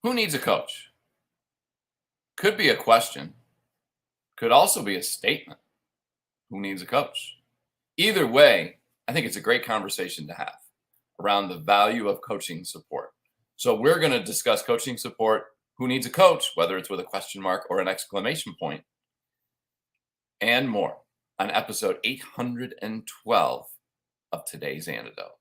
Who needs a coach? Could be a question. Could also be a statement. Who needs a coach? Either way, I think it's a great conversation to have around the value of coaching support. So we're going to discuss coaching support, who needs a coach, whether it's with a question mark or an exclamation point, and more on episode 812 of today's Antidote.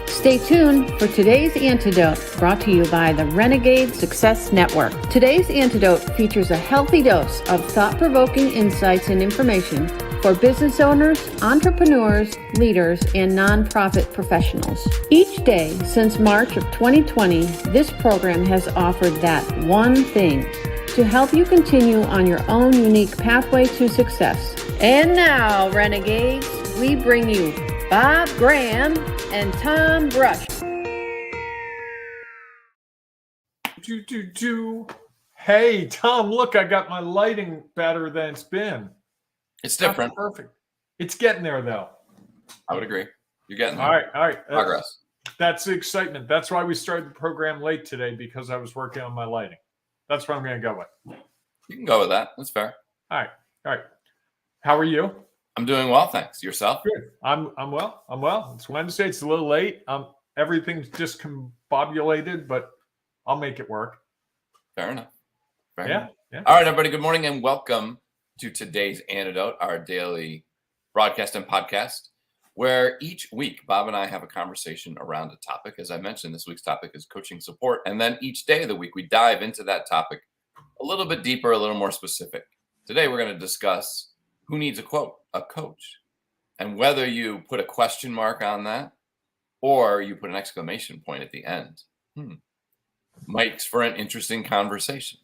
Stay tuned for today's Antidote, brought to you by the Renegade Success Network. Today's Antidote features a healthy dose of thought-provoking insights and information for business owners, entrepreneurs, leaders, and nonprofit professionals. Each day since March of 2020, this program has offered that one thing to help you continue on your own unique pathway to success. And now, Renegades, we bring you Bob Graham and Tom Brush. Hey, Tom, look, I got my lighting better than it's been. It's different. Not perfect. It's getting there, though. I would agree. You're getting there. All right. Progress. That's the excitement. That's why we started the program late today, because I was working on my lighting. That's what I'm going to go with. You can go with that. That's fair. All right. How are you? I'm doing well, thanks. Yourself? Good. I'm well. It's Wednesday. It's a little late. Everything's discombobulated, but I'll make it work. Fair enough. Yeah. All right, everybody. Good morning and welcome to today's Antidote, our daily broadcast and podcast, where each week Bob and I have a conversation around a topic. As I mentioned, this week's topic is coaching support. And then each day of the week, we dive into that topic a little bit deeper, a little more specific. Today, we're going to discuss who needs a coach, and whether you put a question mark on that or you put an exclamation point at the end. Makes for an interesting conversation.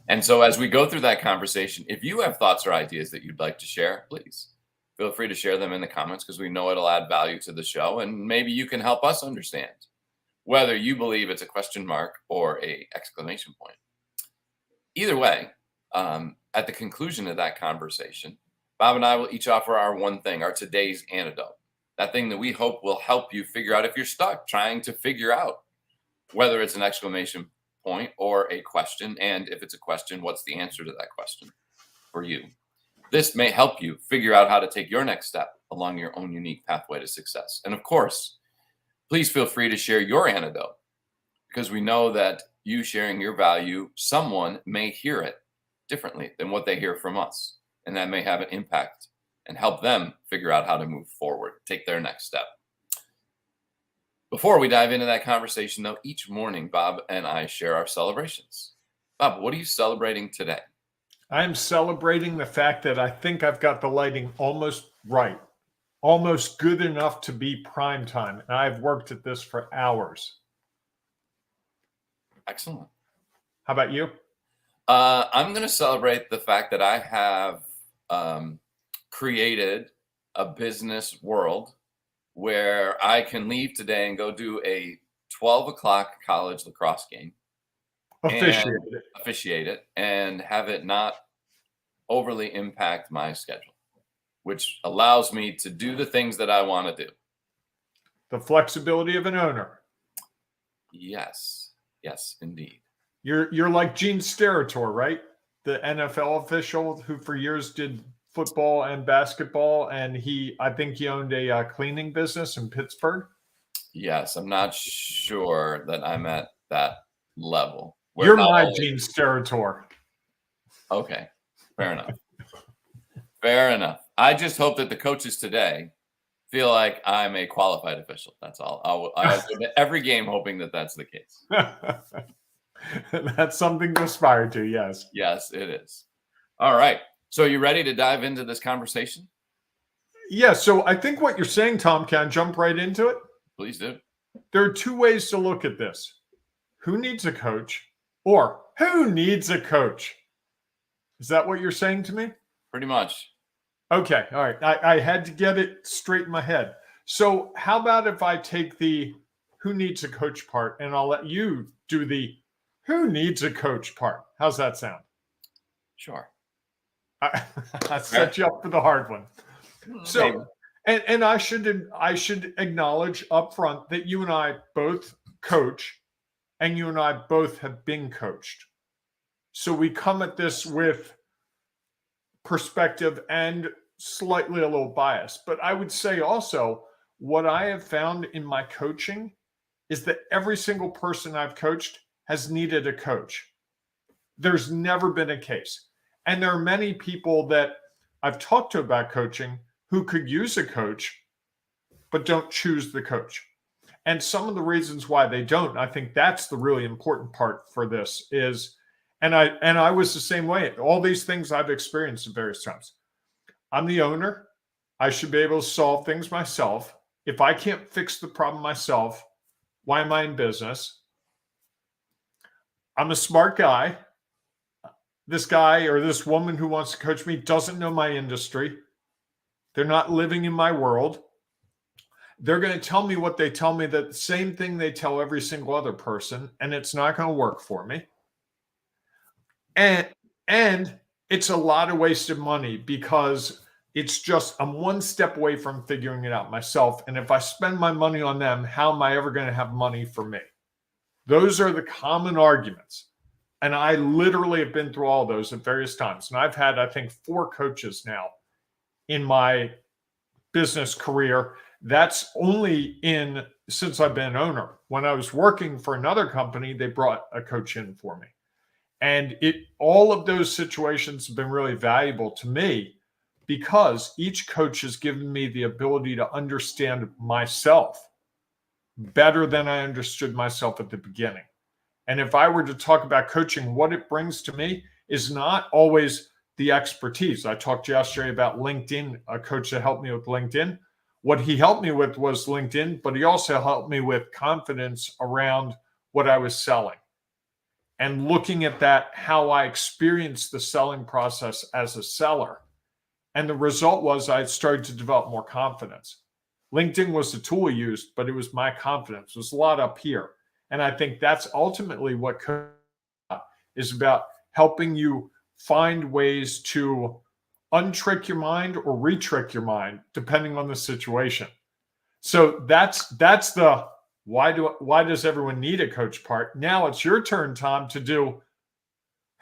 And so as we go through that conversation, if you have thoughts or ideas that you'd like to share, please feel free to share them in the comments, because we know it'll add value to the show. And maybe you can help us understand whether you believe it's a question mark or a exclamation point. Either way, at the conclusion of that conversation, Bob and I will each offer our one thing, our today's antidote. That thing that we hope will help you figure out if you're stuck trying to figure out whether it's an exclamation point or a question. And if it's a question, what's the answer to that question for you? This may help you figure out how to take your next step along your own unique pathway to success. And of course, please feel free to share your antidote, because we know that you sharing your value, someone may hear it differently than what they hear from us. And that may have an impact and help them figure out how to move forward, take their next step. Before we dive into that conversation, though, each morning, Bob and I share our celebrations. Bob, what are you celebrating today? I'm celebrating the fact that I think I've got the lighting almost right, almost good enough to be prime time. And I've worked at this for hours. Excellent. How about you? I'm going to celebrate the fact that I have created a business world where I can leave today and go do a 12 o'clock college lacrosse game. Officiate it and have it not overly impact my schedule, which allows me to do the things that I want to do. The flexibility of an owner. Yes, indeed. You're like Gene Steratore, right? The NFL official who for years did football and basketball, and I think he owned a cleaning business in Pittsburgh. Yes, I'm not sure that I'm at that level. You're my Gene Steratore. Okay, fair enough. I just hope that the coaches today feel like I'm a qualified official. That's all. I'll go to every game hoping that that's the case. That's something to aspire to, yes. Yes, it is. All right. So are you ready to dive into this conversation? Yeah, so I think what you're saying, Tom, can I jump right into it? Please do. There are two ways to look at this. Who needs a coach, or who needs a coach? Is that what you're saying to me? Pretty much. Okay, all right. I had to get it straight in my head. So how about if I take the who needs a coach part, and I'll let you do the who needs a coach part. How's that sound? Sure. I set you up for the hard one. So, and I should acknowledge up front that you and I both coach and you and I both have been coached. So we come at this with perspective and slightly a little bias. But I would say also, what I have found in my coaching is that every single person I've coached has needed a coach. There's never been a case. And there are many people that I've talked to about coaching who could use a coach, but don't choose the coach. And some of the reasons why they don't, I think that's the really important part for this is, and I was the same way. All these things I've experienced at various times. I'm the owner. I should be able to solve things myself. If I can't fix the problem myself, why am I in business? I'm a smart guy. This guy or this woman who wants to coach me doesn't know my industry. They're not living in my world. They're going to tell me what they tell me, that the same thing they tell every single other person, and it's not going to work for me. And it's a lot of wasted money because it's just I'm one step away from figuring it out myself. And if I spend my money on them, how am I ever going to have money for me? Those are the common arguments. And I literally have been through all those at various times. And I've had, I think, 4 coaches now in my business career. That's only since I've been an owner. When I was working for another company, they brought a coach in for me. And all of those situations have been really valuable to me because each coach has given me the ability to understand myself better than I understood myself at the beginning. And if I were to talk about coaching, what it brings to me is not always the expertise. I talked yesterday about LinkedIn, a coach that helped me with LinkedIn. What he helped me with was LinkedIn, but he also helped me with confidence around what I was selling and looking at that, how I experienced the selling process as a seller. And the result was I started to develop more confidence. LinkedIn was the tool I used, but it was my confidence. There's a lot up here. And I think that's ultimately what coaching is about, helping you find ways to untrick your mind or retrick your mind, depending on the situation. So that's the why does everyone need a coach part. Now it's your turn, Tom, to do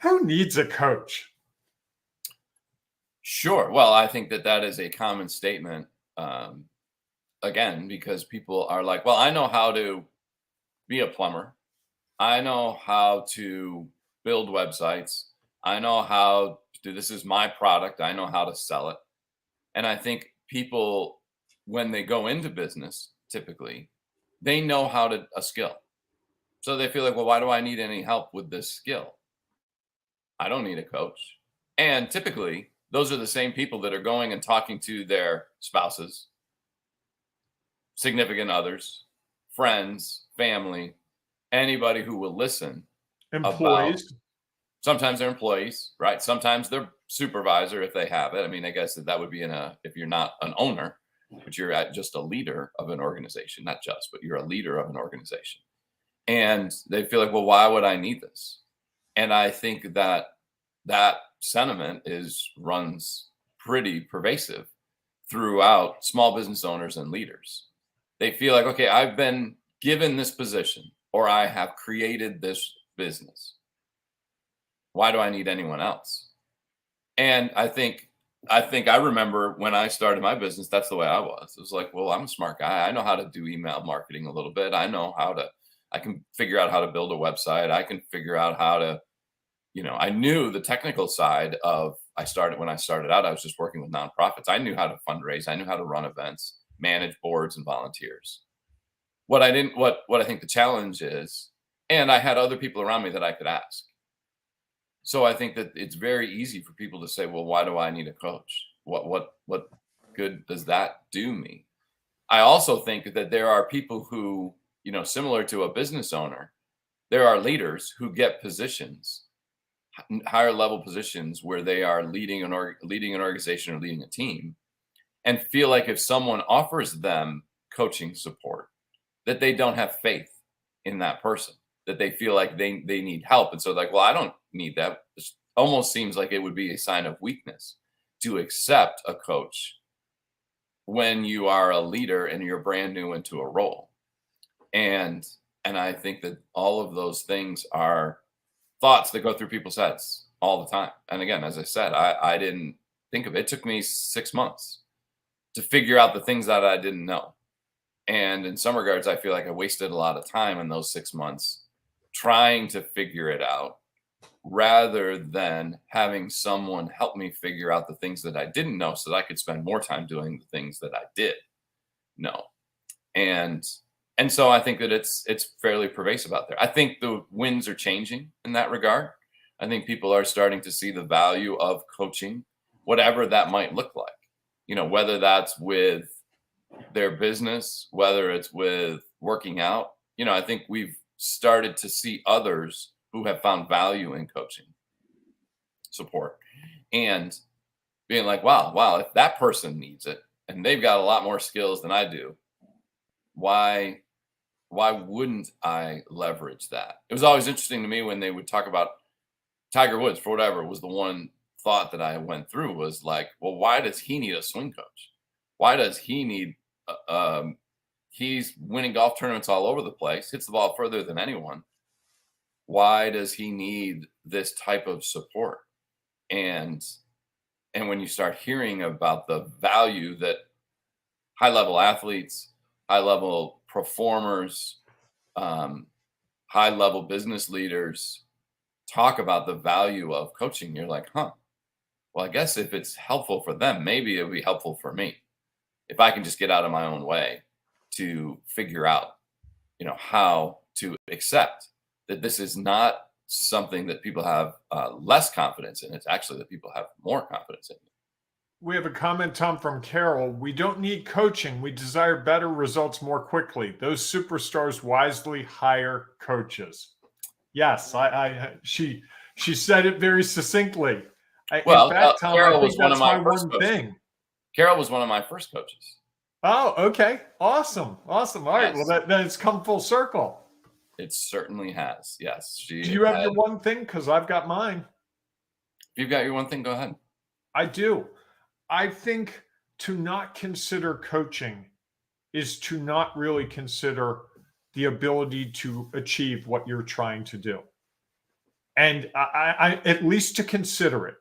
who needs a coach? Sure. Well, I think that is a common statement. Again, because people are like, well, I know how to be a plumber. I know how to build websites. I know how to do this is my product. I know how to sell it. And I think people, when they go into business, typically, they know how to a skill. So they feel like, well, why do I need any help with this skill? I don't need a coach. And typically, those are the same people that are going and talking to their spouses, significant others, friends, family, anybody who will listen. Employees. Sometimes they're employees, right? Sometimes they're supervisor if they have it. I mean, I guess that would be if you're not an owner, but you're just a leader of an organization, not just, but you're a leader of an organization. And they feel like, well, why would I need this? And I think that sentiment runs pretty pervasive throughout small business owners and leaders. They feel like, okay, I've been given this position or I have created this business. Why do I need anyone else? And I think I remember when I started my business, that's the way I was. It was like, well, I'm a smart guy. I know how to do email marketing a little bit. I can figure out how to build a website. I can figure out how to, I knew the technical side of, when I started out, I was just working with nonprofits. I knew how to fundraise. I knew how to run events, manage boards and volunteers. What I think the challenge is, and I had other people around me that I could ask. So I think that it's very easy for people to say, well, why do I need a coach? What good does that do me? I also think that there are people who, similar to a business owner, there are leaders who get positions, higher level positions where they are leading an organization or leading a team, and feel like if someone offers them coaching support, that they don't have faith in that person, that they feel like they need help. And so like, well, I don't need that. It almost seems like it would be a sign of weakness to accept a coach when you are a leader and you're brand new into a role. And And I think that all of those things are thoughts that go through people's heads all the time. And again, as I said, I didn't think of it. It took me 6 months to figure out the things that I didn't know. And in some regards, I feel like I wasted a lot of time in those 6 months trying to figure it out rather than having someone help me figure out the things that I didn't know so that I could spend more time doing the things that I did know. And so I think that it's fairly pervasive out there. I think the winds are changing in that regard. I think people are starting to see the value of coaching, whatever that might look like. Whether that's with their business, whether it's with working out. I think we've started to see others who have found value in coaching support and being like, wow, if that person needs it and they've got a lot more skills than I do, why wouldn't I leverage that? It was always interesting to me when they would talk about Tiger Woods, for whatever, was the one thought that I went through was like, well, why does he need a swing coach? Why does he need he's winning golf tournaments all over the place, hits the ball further than anyone. Why does he need this type of support? And when you start hearing about the value that high level athletes, high level performers, high level business leaders talk about the value of coaching, you're like, well, I guess if it's helpful for them, maybe it'll be helpful for me. If I can just get out of my own way to figure out, how to accept that this is not something that people have less confidence in. It's actually that people have more confidence in. We have a comment, Tom, from Carol. We don't need coaching. We desire better results more quickly. Those superstars wisely hire coaches. Yes, she said it very succincly. Well, in fact, Tom, Carol I think was one that's of my my first one coaches. thing. Carol was one of my first coaches. Oh, okay. Awesome. All right. Yes. Well, then it's come full circle. It certainly has. Yes. Do you have your one thing? Because I've got mine. If you've got your one thing, go ahead. I do. I think to not consider coaching is to not really consider the ability to achieve what you're trying to do. And I at least to consider it.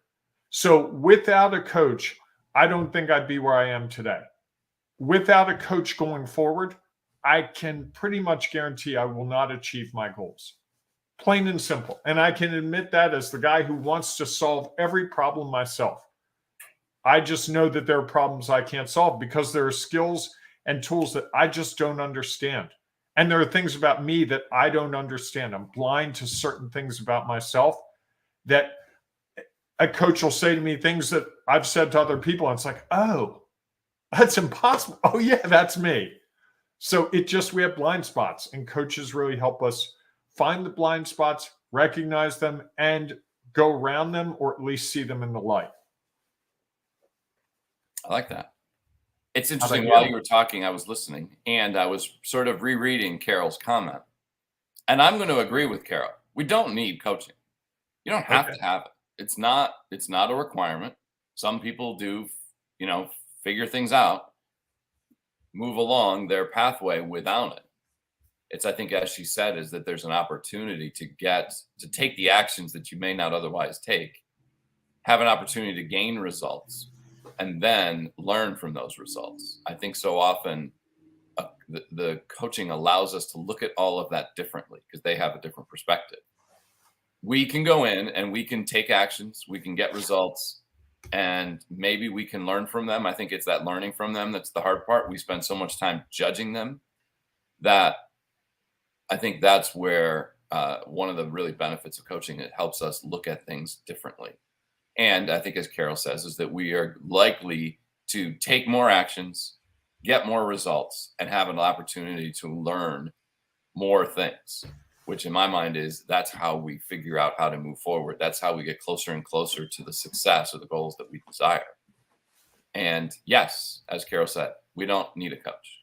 So without a coach, I don't think I'd be where I am today. Without a coach going forward, I can pretty much guarantee I will not achieve my goals. Plain and simple. And I can admit that as the guy who wants to solve every problem myself. I just know that there are problems I can't solve because there are skills and tools that I just don't understand. And there are things about me that I don't understand. I'm blind to certain things about myself that a coach will say to me things that I've said to other people. And it's like, oh, that's impossible. Oh, yeah, that's me. So we have blind spots, and coaches really help us find the blind spots, recognize them, and go around them, or at least see them in the light. I like that. It's interesting. While you were talking, I was listening, and I was sort of rereading Carol's comment. And I'm going to agree with Carol. We don't need coaching. You don't have to have it. It's not a requirement. Some people do, figure things out, move along their pathway without it. It's, I think, as she said, is that there's an opportunity to take the actions that you may not otherwise take, have an opportunity to gain results, and then learn from those results. I think so often the coaching allows us to look at all of that differently because they have a different perspective. We can go in and we can take actions, we can get results, and maybe we can learn from them. I think it's that learning from them that's the hard part. We spend so much time judging them that I think that's where one of the really benefits of coaching, it helps us look at things differently. And I think, as Carol says, is that we are likely to take more actions, get more results, and have an opportunity to learn more things, which in my mind that's how we figure out how to move forward. That's how we get closer and closer to the success or the goals that we desire. And yes, as Carol said, we don't need a coach.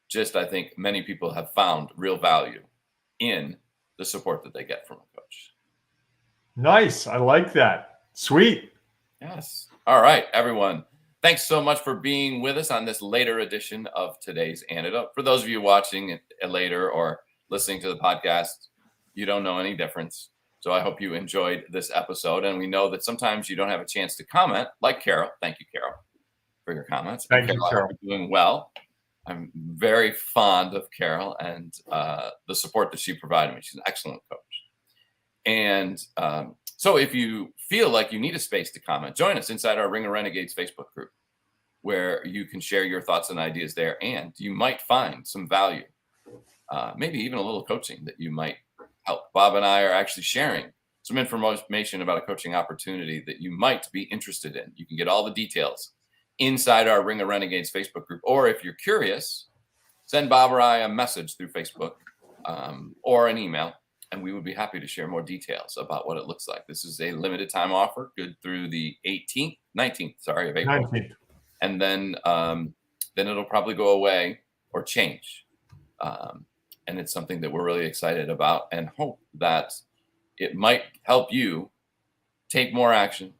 Just, I think many people have found real value in the support that they get from a coach. Nice. I like that. Sweet. Yes. All right, everyone. Thanks so much for being with us on this later edition of today's Antidote. For those of you watching it later or listening to the podcast, you don't know any difference. So I hope you enjoyed this episode. And we know that sometimes you don't have a chance to comment, like Carol. Thank you, Carol, for your comments. Thank you, Carol. You're doing well. I'm very fond of Carol and the support that she provided me. She's an excellent coach. And so if you feel like you need a space to comment, join us inside our Ring of Renegades Facebook group, where you can share your thoughts and ideas there. And you might find some value, maybe even a little coaching that you might help. Bob and I are actually sharing some information about a coaching opportunity that you might be interested in. You can get all the details inside our Ring of Renegades Facebook group. Or if you're curious, send Bob or I a message through Facebook or an email, and we would be happy to share more details about what it looks like. This is a limited time offer, good through the 19th of April. 19th. And then it'll probably go away or change. And it's something that we're really excited about and hope that it might help you take more action,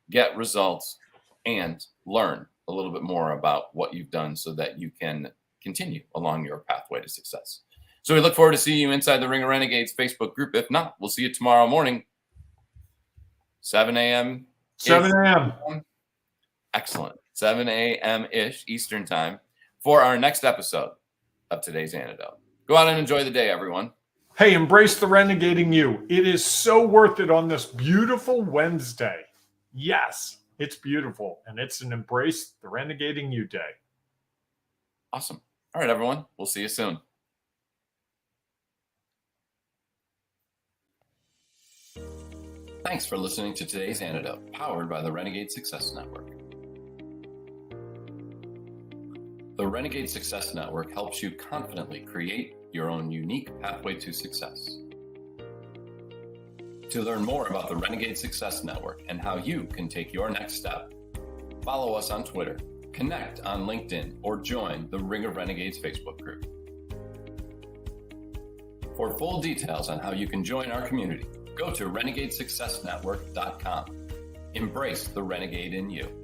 get results, and learn a little bit more about what you've done so that you can continue along your pathway to success. So we look forward to seeing you inside the Ring of Renegades Facebook group. If not, we'll see you tomorrow morning, 7 a.m. 7 a.m. Excellent. 7 a.m.-ish Eastern time for our next episode of today's Antidote. Go out and enjoy the day, everyone. Hey, embrace the renegading you. It is so worth it on this beautiful Wednesday. Yes, it's beautiful, and it's an embrace the renegading you day. Awesome. All right, everyone. We'll see you soon. Thanks for listening to today's Antidote, powered by the Renegade Success Network. The Renegade Success Network helps you confidently create your own unique pathway to success. To learn more about the Renegade Success Network and how you can take your next step, follow us on Twitter, connect on LinkedIn, or join the Ring of Renegades Facebook group. For full details on how you can join our community, go to renegadesuccessnetwork.com. Embrace the renegade in you.